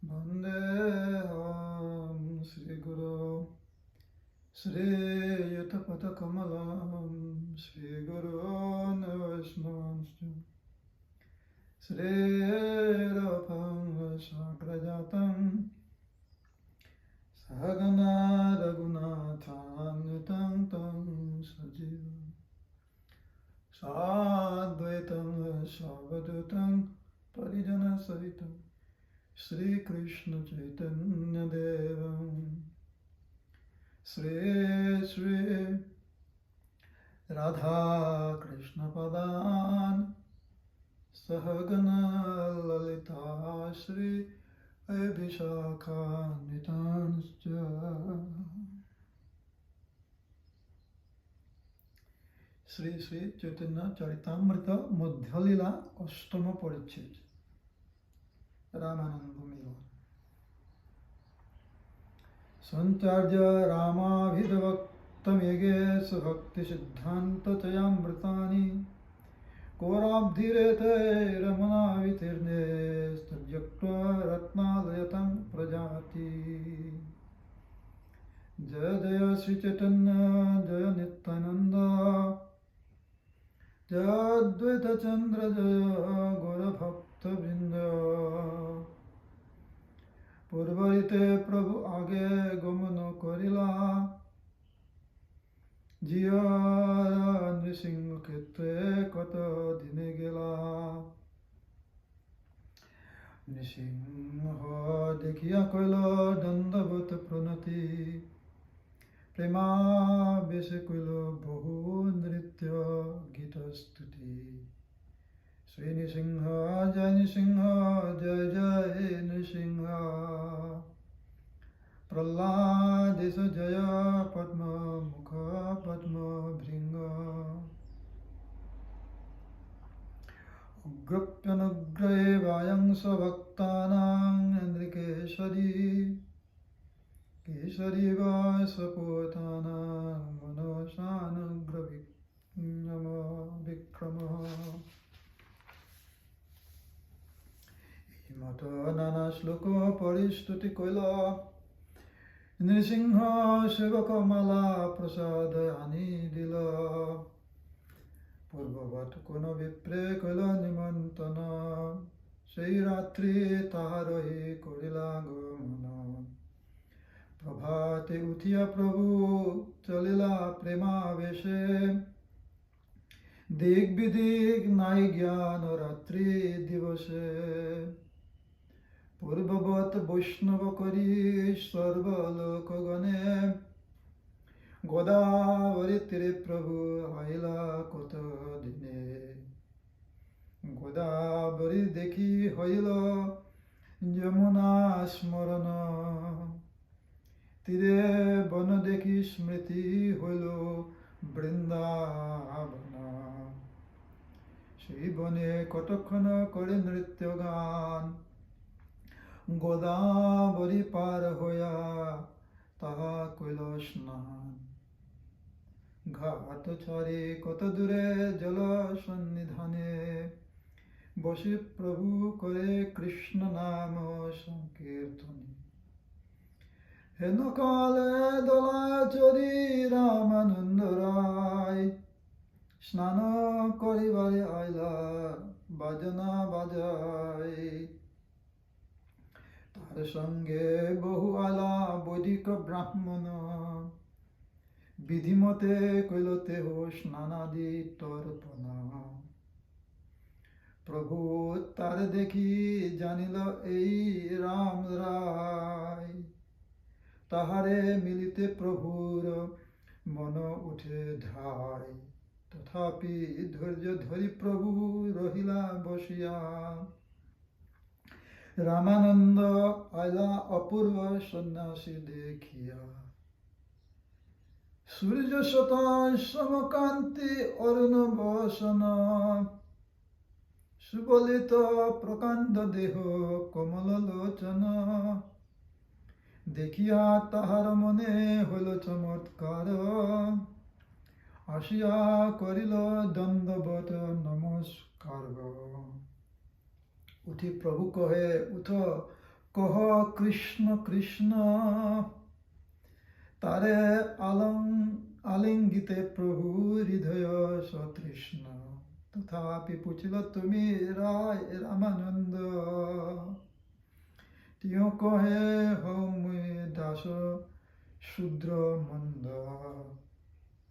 Vandeham Sri Guru Sri Yatapata Kamalam Sri Guru Vaishnavanscha Sri Rapam Sagrajatam Sagana Raghunathan Tam Sajiva Sadvaitam Savadutam Parijana Sahitam Sri Krishna Chaitanya Devam Sri Sri Radha Krishna Padan Sahagana Lalita Sri Vishakha Nitanscha Sri Sri Chaitanya Charitamrita Madhyalila Ashtama Parichhad Ramananda Mila Sancharya Ramavidavaktamege Subhakti Siddhanta Chayamritani Korabdhirete Ramana Vitirne Stabhyakta Ratnalayatam Prajati Jaya Jaya Sri Chaitanya Jaya Nityananda Jaya Advaita Chandra Jaya Gaura Bhakta Vrinda Purvarite Prabhu Age Gomano Korila Jiya Nrisingh Khetre Kata Dine Gela Nrisingh Dekhiya Koila Dandavat Pranati Prema Bese Koila Bahu Nritya Gita Stuti Sri Nrisingha Jai Nrisingha Jai Jai Nrisingha Praladesa Jaya Padma Mukha Padma Bhringa Ugrapyanugrahe Vayang Savaktanang Andrikeshari Keshari Vasapotanang Manoshanugra Vikrama Mata Nana Shloka Paristuti Koila Nrisingha Shivakamala Prasada Ani Dila Purvavat Kuna Vipre Koila Nimantana Sei Ratri Taharohi Korila Gomana Prabhate Uthiya Prabhu Chalila Prema Veshe Dig Bidig Nai Gyana Ratri Divase Purvavat Vaishnava Kari Sarva Loka Gane Godavari Tire Prabhu Aila Kota Dine Godavari Dekhi Hoila Yamuna Smarana Tire Bana Dekhi Smriti Hoilo Brindavana Shri Bane Katakhana Kare Nritya Gan Godavari par hoya taha koilo snan Ghat chari kota dure jala sannidhane Boshi Prabhu kore Krishna nama sankirtane Henokale dola chori Ramananda Rai Snana koribare aila bajana bajai তার সঙ্গে বহু আলা বৈদিক ব্রাহ্মণ বিধিমতে কৈলতে হো স্নানাদি তর্পণা প্রভু তার দেখি জানিল এই রাম রায় তাহারে মিলিতে প্রভুর মন উঠে ধায় তথাপি ধৈর্য ধরি প্রভু রহিলা বসিয়া রামানন্দ আইলা অপূর্ব সন্ন্যাসী দেখিয়া সূর্য শতান সমকান্তি অরুণ বসন সুবলিত প্রকাণ্ড দেহ কমল লোচন দেখিয়া তাহার মনে হইল চমৎকার আসিয়া করিল দণ্ডবত নমস্কার উঠি প্রভু কহে উঠ কহ কৃষ্ণ কৃষ্ণ, তারে আলিঙ্গিতে প্রভু হৃদয় সতৃষ্ণ। তথাপি পুছিল তুমি রায় রামানন্দ, তিয় কহে হও মুই দাস শূদ্র মন্দ।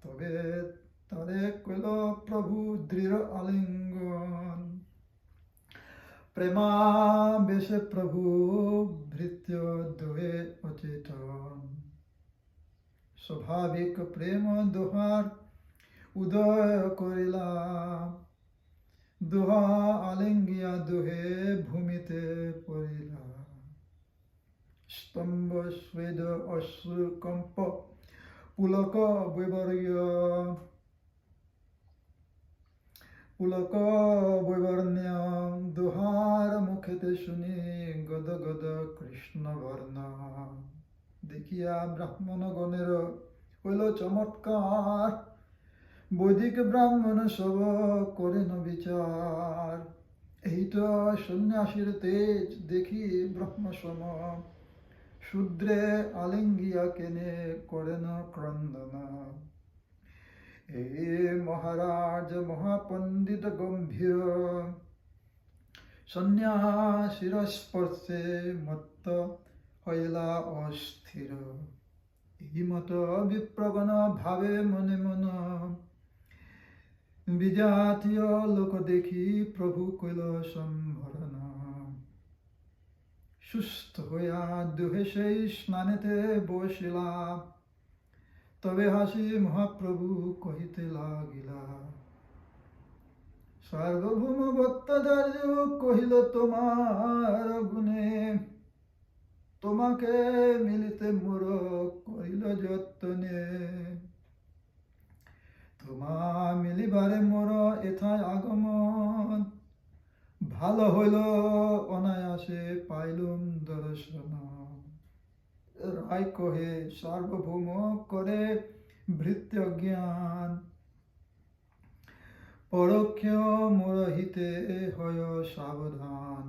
তবে তারে কইল প্রভু দৃঢ় আলিঙ্গন, প্রেমাবেশে প্রভু ভৃত্য দোহে অচেতন। স্বাভাবিক প্রেম দোহার উদয় করিলা, দোহা আলিঙ্গিয়া দোহে ভূমিতে পড়িলা। স্তম্ভ স্বেদ অশ্রু কম্প পুলক বৈবর্ণ্য, দোহার মুখেতে শুনি গদ গদ কৃষ্ণ বর্ণ। দেখিয়া ব্রাহ্মণগণের হইল চমৎকার, বৈদিক ব্রাহ্মণ সব করেন বিচার। এই তো সন্ন্যাসীর তেজ দেখি ব্রহ্ম সম, শূদ্রে আলিঙ্গিয়া কেনে করেন ক্রন্দন। এই মহারাজ মহাপণ্ডিত গম্ভীর, সন্ন্যাসীর স্পর্শে মত্ত হইলা অস্থির। এই মত বিপ্রগণ ভাবে মনে মন, বিজাতীয় লোক দেখি প্রভু কইল সম্ভরণ। সুস্থ হইয়া দুহে সেই স্নানেতে বসিলা, তবে হাসি মহাপ্রভু কহিতে লাগিলা। সার্বভৌম ভট্টাচার্য কহিল তোমার গুণে, তোমাকে মিলিতে মোর করিল যত্নে। তোমা মিলিবারে মোর এথায় আগমন, ভালো হইল অনায়াসে পাইলুম দর্শন। রায় কহে সার্বভৌম করে ভৃত্য জ্ঞান, পরোক্ষ মোর হিতে হয় সাবধান।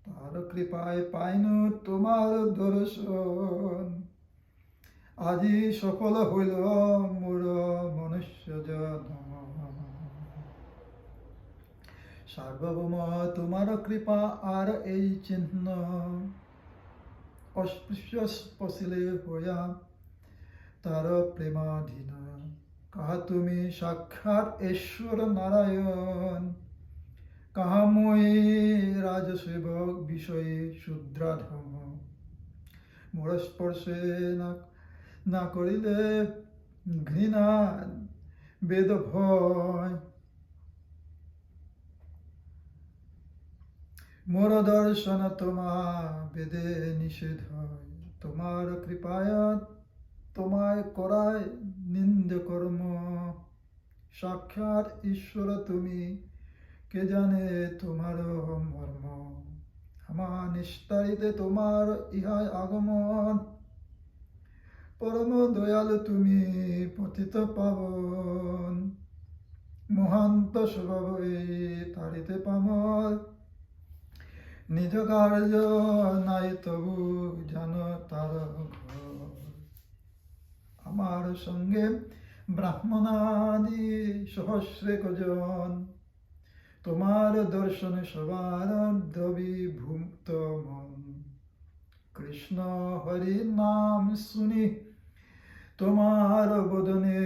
তার কৃপায় পাইনু তোমার দর্শন, আজি সফল হইল মোর মনুষ্য জন্ম। সার্বভৌম তোমার কৃপা আর এই চিহ্ন, অস্পৃশ্য স্পশিলে হইয়া তার প্রেমাধীন। কাহা তুমি সাক্ষাৎ ঈশ্বর নারায়ণ, কাহা মই রাজসেবক বিষয়ে শূদ্রাধম। মোর স্পর্শে না করিলে ঘৃণা বেদ ভয়, মোর দর্শন তোমা বেদে নিষেধ হয়। তোমার কৃপায় তোমায় করায় নিন্দ কর্ম, সাক্ষাৎ ঈশ্বর তুমি, কে জানে তোমার মর্ম। আমার নিস্তারিতে তোমার ইহায় আগমন, পরম দয়ালু তুমি পতিত পাবন। মহান্ত স্বভাব এই তারিতে পামর, নিজ কার্য নাই তবু জান তার ঘর। আমার সঙ্গে ব্রাহ্মণাদি সহস্রেক জন, তোমার দর্শনে সবার দ্রবীভূত মন। কৃষ্ণ হরি নাম শুনি তোমার বদনে,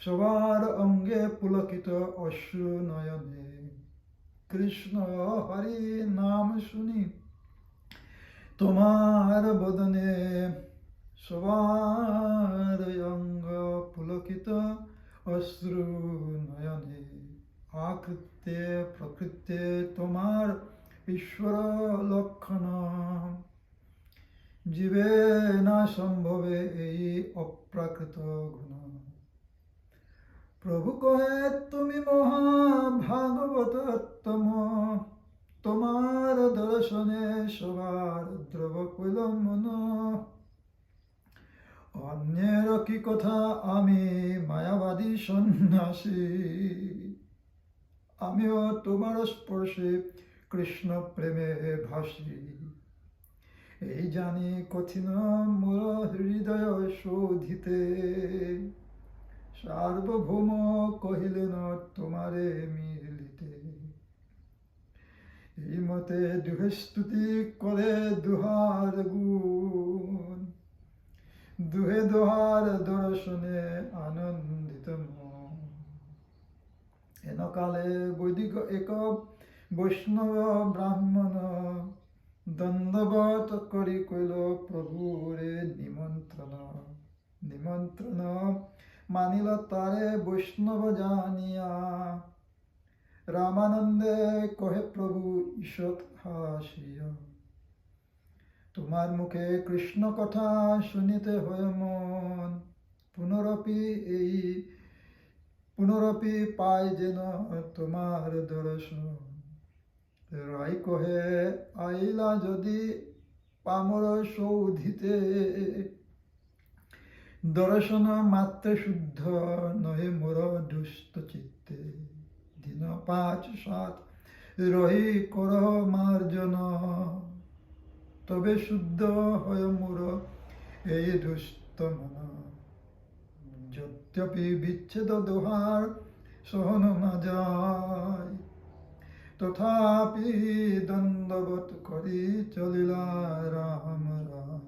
সবার অঙ্গে পুলকিত অশ্রু নয়নে। কৃষ্ণ হরি নাম শুনি তোমার বদনে, সবার অঙ্গ পুলকিত অশ্রু নয়নে। আকৃত্যে প্রকৃত্যে তোমার ঈশ্বর লক্ষণ, জীবে না সম্ভবে এই অপ্রাকৃত গুণ। প্রভু কহে তুমি মহাভাগবতোত্তম, তোমার দর্শনে সবার দ্রব কইল মন। অন্যের কি কথা আমি মায়াবাদী সন্ন্যাসী, আমিও তোমার স্পর্শে কৃষ্ণ প্রেমে ভাসি। এই জানি কঠিন মোর হৃদয় শোধিতে, সার্বভৌম কহিলেন তোমারে মিলিতে। এই মতে দুহে স্তুতি করে দুহার গুণ, দুহে দোহার দর্শনে আনন্দিত মন। এনকালে বৈদিক এক বৈষ্ণব ব্রাহ্মণ, দণ্ডবত করি কইল প্রভুরে নিমন্ত্রণ। নিমন্ত্রণ মানিল তারে বৈষ্ণব জানিয়া, রামানন্দে কহে প্রভু ঈষৎ হাসিয়া। তোমার মুখে কৃষ্ণ কথা শুনিতে হয় মন, পুনরপি পাই যেন তোমার দর্শন। রাই কহে আইলা যদি পামর সৌধিতে, দর্শন মাত্রে শুদ্ধ নহে মোর দুষ্ট চিত্তে। দিন 5-7 রহি কর মার্জন, তবে শুদ্ধ হয় মোর এই দুষ্ট মন। যদ্যপি বিচ্ছেদ দোহার সহন না যায়, তথাপি দণ্ডবত করি চলিলা রাম রাম।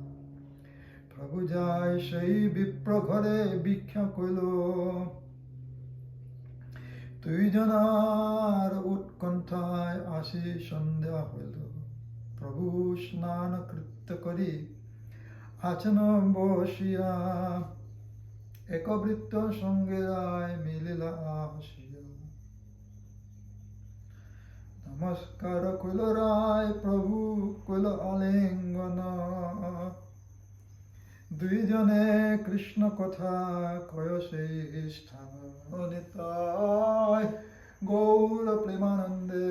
প্রভু যায় সেই বিপ্র ঘরে ভিক্ষা কইল, দুই জনার উৎকণ্ঠায় আসি সন্ধ্যা হইল। প্রভু স্নান কৃত্য করি আছেন বসিয়া, একবৃত্ত সঙ্গে রায় মিলিলা আসিয়া। নমস্কার কইল রায়, প্রভু কইল আলিঙ্গন, দুইজনে কৃষ্ণ কথা কয় সেই স্থান। নিতাই গৌর প্রেমানন্দে